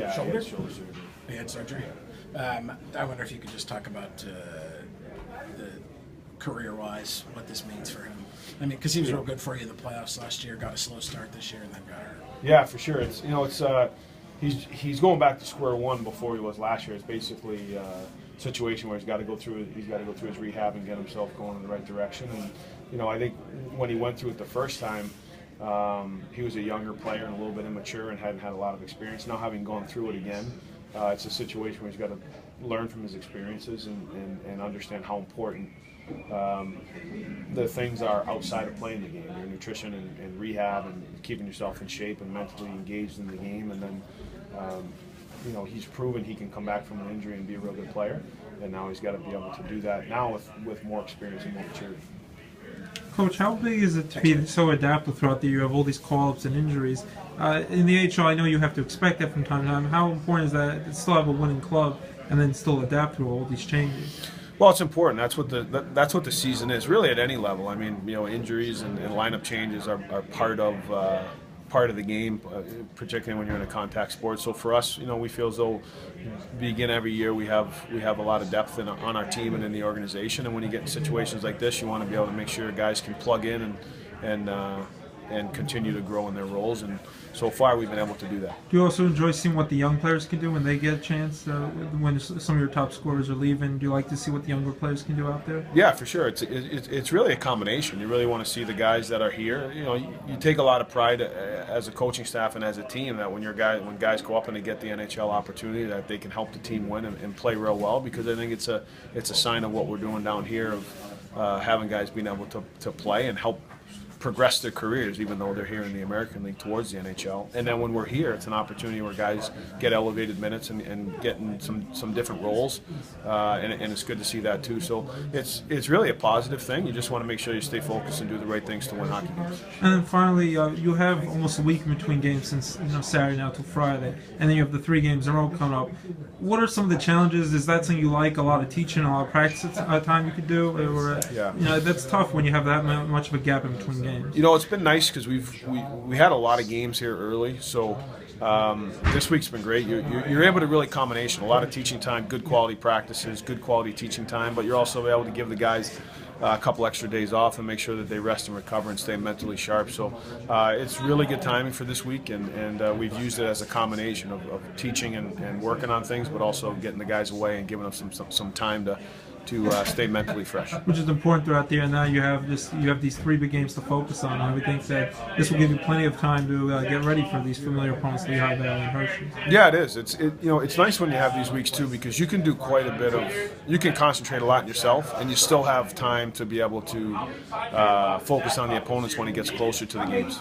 Yeah, shoulder? shoulder surgery. He had surgery. I wonder if you could just talk about the career-wise, what this means for him. I mean, because he was real good for you in the playoffs last year, got a slow start this year, and then got hurt. Yeah, for sure. It's he's going back to square one before he was last year. It's basically a situation where he's got to go through his rehab and get himself going in the right direction. And I think when he went through it the first time, he was a younger player and a little bit immature and hadn't had a lot of experience. Now, having gone through it again, it's a situation where he's got to learn from his experiences and understand how important the things are outside of playing the game, your nutrition and rehab and keeping yourself in shape and mentally engaged in the game. And then, he's proven he can come back from an injury and be a real good player. And now he's got to be able to do that now with more experience and more maturity. Coach, how big is it to be so adaptive throughout the year of all these call-ups and injuries? In the AHL, I know you have to expect that from time to time. How important is that to still have a winning club and then still adapt to all these changes? Well, it's important. That's what the season is, really, at any level. I mean, injuries and lineup changes are part of the game, particularly when you're in a contact sport. So for us, we feel as though begin every year we have a lot of depth on our team and in the organization. And when you get in situations like this, you want to be able to make sure guys can plug in and continue to grow in their roles. And so far, we've been able to do that. Do you also enjoy seeing what the young players can do when they get a chance? When some of your top scorers are leaving, do you like to see what the younger players can do out there? Yeah, for sure. It's really a combination. You really want to see the guys that are here. You take a lot of pride as a coaching staff and as a team that when guys go up and they get the NHL opportunity, that they can help the team win and play real well, because I think it's a sign of what we're doing down here of having guys being able to play and help progress their careers, even though they're here in the American League towards the NHL. And then when we're here, it's an opportunity where guys get elevated minutes and get in some different roles, and it's good to see that too. So it's really a positive thing. You just want to make sure you stay focused and do the right things to win hockey games. And then finally, you have almost a week in between games since Saturday now till Friday, and then you have the 3 games in a row coming up. What are some of the challenges? Is that something you like? A lot of teaching, a lot of practice time you could do, or yeah. That's tough when you have that much of a gap in between games. It's been nice because we had a lot of games here early, so this week's been great. You're able to really combination a lot of teaching time, good quality practices, good quality teaching time, but you're also able to give the guys a couple extra days off and make sure that they rest and recover and stay mentally sharp. So it's really good timing for this week, and we've used it as a combination of teaching and working on things, but also getting the guys away and giving them some time to stay mentally fresh. Which is important throughout the year. Now you have these 3 big games to focus on, and we think that this will give you plenty of time to get ready for these familiar opponents, Lehigh Valley and Hershey. Yeah, it is. It's nice when you have these weeks too, because you can do quite a bit of. You can concentrate a lot on yourself, and you still have time to be able to focus on the opponents when it gets closer to the games.